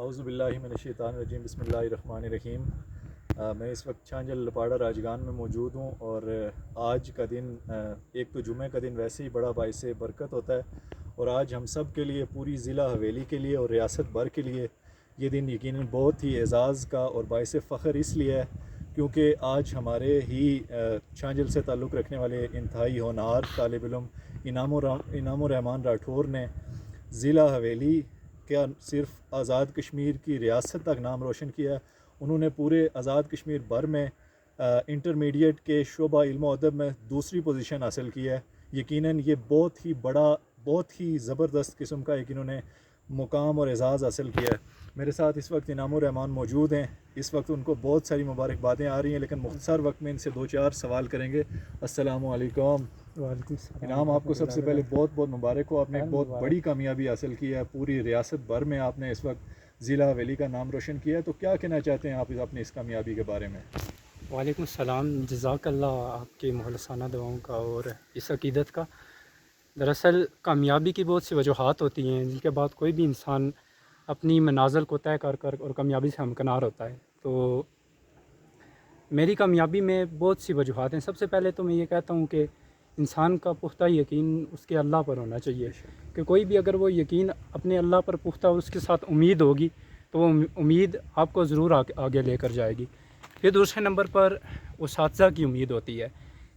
اعوذ باللہ من الشیطان الرجیم، بسم اللہ الرحمن الرحیم۔ میں اس وقت چھانجل لپاڑا راجگان میں موجود ہوں، اور آج کا دن ایک تو جمعہ کا دن ویسے ہی بڑا باعث برکت ہوتا ہے، اور آج ہم سب کے لیے، پوری ضلع حویلی کے لیے اور ریاست بھر کے لیے یہ دن یقیناً بہت ہی اعزاز کا اور باعث فخر اس لیے ہے کیونکہ آج ہمارے ہی چھانجل سے تعلق رکھنے والے انتہائی ہونہار طالب علم انعام الرحمان راٹھور نے ضلع حویلی کیا صرف آزاد کشمیر کی ریاست تک نام روشن کیا ہے، انہوں نے پورے آزاد کشمیر بھر میں انٹرمیڈیٹ کے شعبہ علم و ادب میں دوسری پوزیشن حاصل کی ہے۔ یقیناً یہ بہت ہی بڑا، بہت ہی زبردست قسم کا ایک انہوں نے مقام اور اعزاز حاصل کیا ہے۔ میرے ساتھ اس وقت انعام الرحمان موجود ہیں، اس وقت ان کو بہت ساری مبارکبادیں آ رہی ہیں، لیکن مختصر وقت میں ان سے 2-4 سوال کریں گے۔ السلام علیکم وعلیکم السلام۔ انعام، آپ کو سب سے پہلے بہت بہت مبارک ہو، آپ نے ایک بہت بڑی کامیابی حاصل کی ہے، پوری ریاست بھر میں آپ نے اس وقت ضلع حویلی کا نام روشن کیا ہے، تو کیا کہنا چاہتے ہیں آپ اپنی اس کامیابی کے بارے میں؟ وعلیکم السلام، جزاک اللہ آپ کی مخلصانہ دعاؤں کا اور اس عقیدت کا۔ دراصل کامیابی کی بہت سی وجوہات ہوتی ہیں جن کے بعد کوئی بھی انسان اپنی منازل کو طے کر اور کامیابی سے ہمکنار ہوتا ہے۔ تو میری کامیابی میں بہت سی وجوہات ہیں۔ سب سے پہلے تو میں یہ کہتا ہوں کہ انسان کا پختہ یقین اس کے اللہ پر ہونا چاہیے، کہ کوئی بھی اگر وہ یقین اپنے اللہ پر پختہ اور اس کے ساتھ امید ہوگی تو وہ امید آپ کو ضرور آگے لے کر جائے گی۔ پھر دوسرے نمبر پر اساتذہ کی امید ہوتی ہے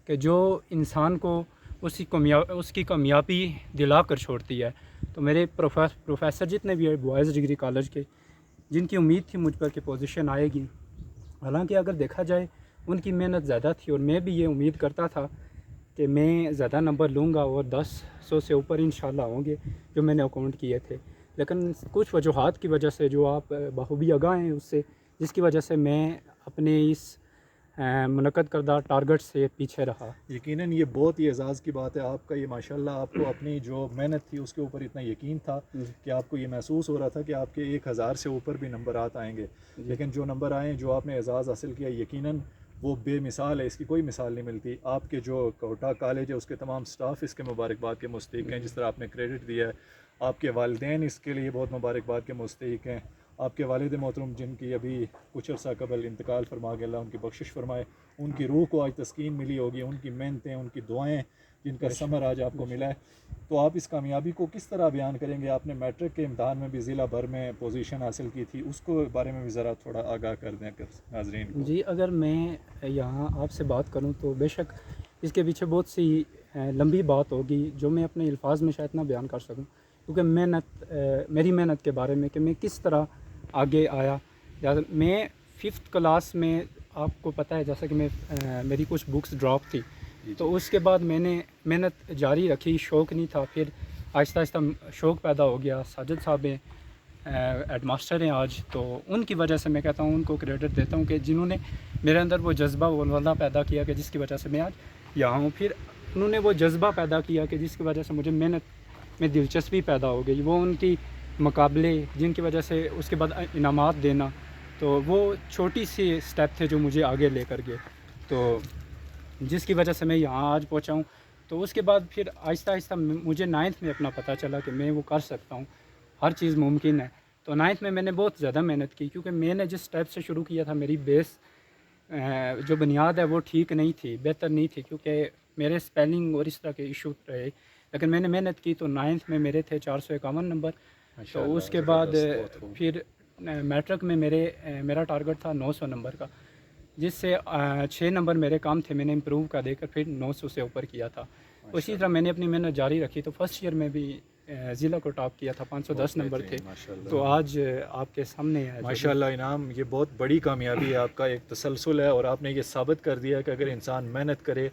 کہ جو انسان کو اس کی کامیابی دلا کر چھوڑتی ہے۔ تو میرے پروفیسر جتنے بھی ہیں بوائز ڈگری کالج کے، جن کی امید تھی مجھ پر کہ پوزیشن آئے گی، حالانکہ اگر دیکھا جائے ان کی محنت زیادہ تھی، اور میں بھی یہ امید کرتا تھا کہ میں زیادہ نمبر لوں گا اور 10 سے اوپر انشاءاللہ ہوں گے جو میں نے اکاؤنٹ کیے تھے، لیکن کچھ وجوہات کی وجہ سے جو آپ بخوبی آگاہ ہیں اس سے، جس کی وجہ سے میں اپنے اس منعقد کردہ ٹارگٹ سے پیچھے رہا۔ یقیناً یہ بہت ہی اعزاز کی بات ہے آپ کا، یہ ماشاءاللہ آپ کو اپنی جو محنت تھی اس کے اوپر اتنا یقین تھا کہ آپ کو یہ محسوس ہو رہا تھا کہ آپ کے 1000 سے اوپر بھی نمبرات آئیں گے، لیکن جو نمبر آئیں، جو آپ نے اعزاز حاصل کیا، یقیناً وہ بے مثال ہے، اس کی کوئی مثال نہیں ملتی۔ آپ کے جو کوٹا کالج ہے اس کے تمام سٹاف اس کے مبارکباد کے مستحق ہیں، جس طرح آپ نے کریڈٹ دیا ہے، آپ کے والدین اس کے لیے بہت مبارکباد کے مستحق ہیں، آپ کے والد محترم جن کی ابھی کچھ عرصہ قبل انتقال فرما گیا، اللہ ان کی بخشش فرمائے، ان کی روح کو آج تسکین ملی ہوگی، ان کی محنتیں، ان کی دعائیں جن کا ثمر آج آپ کو ملا ہے۔ تو آپ اس کامیابی کو کس طرح بیان کریں گے؟ آپ نے میٹرک کے امتحان میں بھی ضلع بھر میں پوزیشن حاصل کی تھی، اس کو بارے میں بھی ذرا تھوڑا آگاہ کر دیں ناظرین کو۔ جی، اگر میں یہاں آپ سے بات کروں تو بے شک اس کے پیچھے بہت سی لمبی بات ہوگی جو میں اپنے الفاظ میں شاید نہ بیان کر سکوں، کیونکہ میری محنت کے بارے میں کہ میں کس طرح آگے آیا۔ میں 5th کلاس میں، آپ کو پتہ ہے جیسا کہ میری کچھ بکس ڈراپ تھی، تو اس کے بعد میں نے محنت جاری رکھی، شوق نہیں تھا، پھر آہستہ آہستہ شوق پیدا ہو گیا۔ ساجد صاحب ہیں، ہیڈ ماسٹر ہیں آج، تو ان کی وجہ سے میں کہتا ہوں، ان کو کریڈٹ دیتا ہوں کہ جنہوں نے میرے اندر وہ جذبہ ولولہ پیدا کیا کہ جس کی وجہ سے میں آج یہاں ہوں۔ پھر انہوں نے وہ جذبہ پیدا کیا کہ جس کی وجہ سے مجھے محنت میں دلچسپی پیدا ہو گئی، وہ ان کی مقابلے جن کی وجہ سے اس کے بعد انعامات دینا، تو وہ چھوٹی سی سٹیپ تھے جو مجھے آگے لے کر گئے، تو جس کی وجہ سے میں یہاں آج پہنچا ہوں۔ تو اس کے بعد پھر آہستہ آہستہ مجھے 9th میں اپنا پتہ چلا کہ میں وہ کر سکتا ہوں، ہر چیز ممکن ہے۔ تو 9th میں نے بہت زیادہ محنت کی، کیونکہ میں نے جس سٹیپ سے شروع کیا تھا، میری بیس جو بنیاد ہے وہ ٹھیک نہیں تھی، بہتر نہیں تھی، کیونکہ میرے اسپیلنگ اور اس طرح کے ایشو رہے، لیکن میں نے محنت کی تو 9th میں میرے تھے 451 نمبر۔ تو اس کے بعد پھر میٹرک میں میرا ٹارگٹ تھا 900 نمبر کا، جس سے 6 نمبر میرے کام تھے، میں نے امپروو کا دے کر پھر 900 سے اوپر کیا تھا۔ اسی طرح میں نے اپنی محنت جاری رکھی، تو فرسٹ ایئر میں بھی ضلع کو ٹاپ کیا تھا، 510 نمبر تھے، تو آج آپ کے سامنے ہے۔ ماشاءاللہ انعام، یہ بہت بڑی کامیابی ہے، آپ کا ایک تسلسل ہے، اور آپ نے یہ ثابت کر دیا کہ اگر انسان محنت کرے،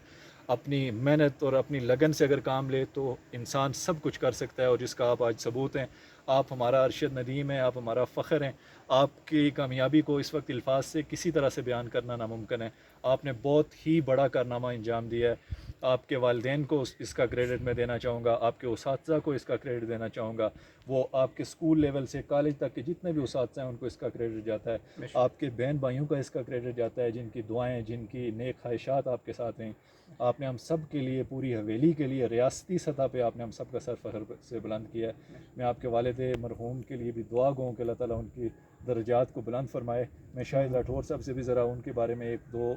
اپنی محنت اور اپنی لگن سے اگر کام لے تو انسان سب کچھ کر سکتا ہے، اور جس کا آپ آج ثبوت ہیں۔ آپ ہمارا ارشد ندیم ہیں، آپ ہمارا فخر ہیں، آپ کی کامیابی کو اس وقت الفاظ سے کسی طرح سے بیان کرنا ناممکن ہے۔ آپ نے بہت ہی بڑا کارنامہ انجام دیا ہے۔ آپ کے والدین کو اس کا کریڈٹ میں دینا چاہوں گا، آپ کے اساتذہ کو اس کا کریڈٹ دینا چاہوں گا، وہ آپ کے اسکول لیول سے کالج تک کے جتنے بھی اساتذہ ہیں ان کو اس کا کریڈٹ جاتا ہے، آپ کے بہن بھائیوں کا اس کا کریڈٹ جاتا ہے، جن کی دعائیں، جن کی نیک خواہشات آپ کے ساتھ ہیں۔ آپ نے ہم سب کے لیے، پوری حویلی کے لیے، ریاستی سطح پہ آپ نے ہم سب کا سر فخر سے بلند کیا ہے۔ میں آپ کے والد مرحوم کے لیے بھی دعا گوں کہ اللہ تعالیٰ ان کی درجات کو بلند فرمائے۔ میں شاہد راٹھور صاحب سے بھی ذرا ان کے بارے میں 1-2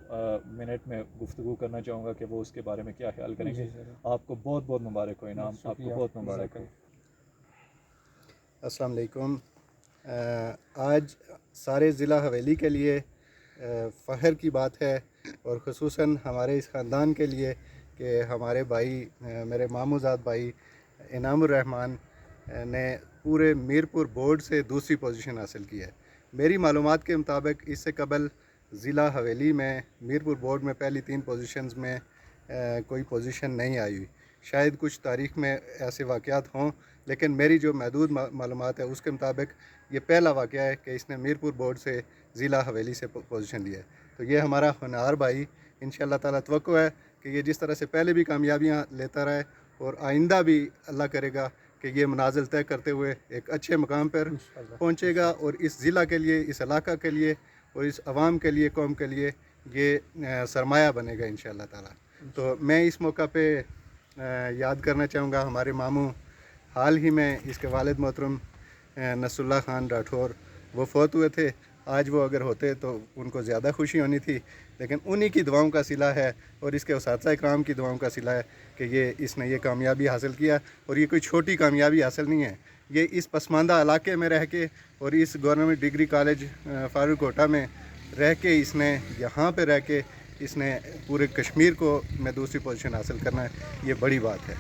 منٹ میں گفتگو کرنا چاہوں گا کہ وہ اس کے بارے میں کیا خیال کریں گے۔ آپ کو بہت بہت مبارک ہو انعام، آپ کو بہت مبارک ہو۔ السلام علیکم۔ آج سارے ضلع حویلی کے لیے فخر کی بات ہے، اور خصوصاً ہمارے اس خاندان کے لیے کہ ہمارے بھائی، میرے ماموں زاد بھائی انعام الرحمن نے پورے میرپور بورڈ سے دوسری پوزیشن حاصل کی ہے۔ میری معلومات کے مطابق اس سے قبل ضلع حویلی میں میرپور بورڈ میں پہلی 3 پوزیشنز میں کوئی پوزیشن نہیں آئی ہوئی۔ شاید کچھ تاریخ میں ایسے واقعات ہوں، لیکن میری جو محدود معلومات ہے اس کے مطابق یہ پہلا واقعہ ہے کہ اس نے میرپور بورڈ سے ضلع حویلی سے پوزیشن لیا ہے۔ تو یہ ہمارا ہونہار بھائی، انشاءاللہ تعالیٰ توقع ہے کہ یہ جس طرح سے پہلے بھی کامیابیاں لیتا رہے اور آئندہ بھی اللہ کرے گا کہ یہ منازل طے کرتے ہوئے ایک اچھے مقام پر پہنچے گا، اور اس ضلع کے لیے، اس علاقہ کے لیے اور اس عوام کے لیے، قوم کے لیے یہ سرمایہ بنے گا انشاءاللہ تعالیٰ۔ تو میں اس موقع پہ یاد کرنا چاہوں گا ہمارے ماموں، حال ہی میں اس کے والد محترم نصر اللہ خان راٹھور وہ فوت ہوئے تھے۔ آج وہ اگر ہوتے تو ان کو زیادہ خوشی ہونی تھی، لیکن انہی کی دعاؤں کا صلہ ہے اور اس کے اساتذہ اکرام کی دعاؤں کا صلہ ہے کہ اس نے یہ کامیابی حاصل کیا، اور یہ کوئی چھوٹی کامیابی حاصل نہیں ہے۔ یہ اس پسماندہ علاقے میں رہ کے اور اس گورنمنٹ ڈگری کالج فاروق کوٹہ میں رہ کے اس نے یہاں پہ رہ کے اس نے پورے کشمیر کو میں دوسری پوزیشن حاصل کرنا ہے، یہ بڑی بات ہے۔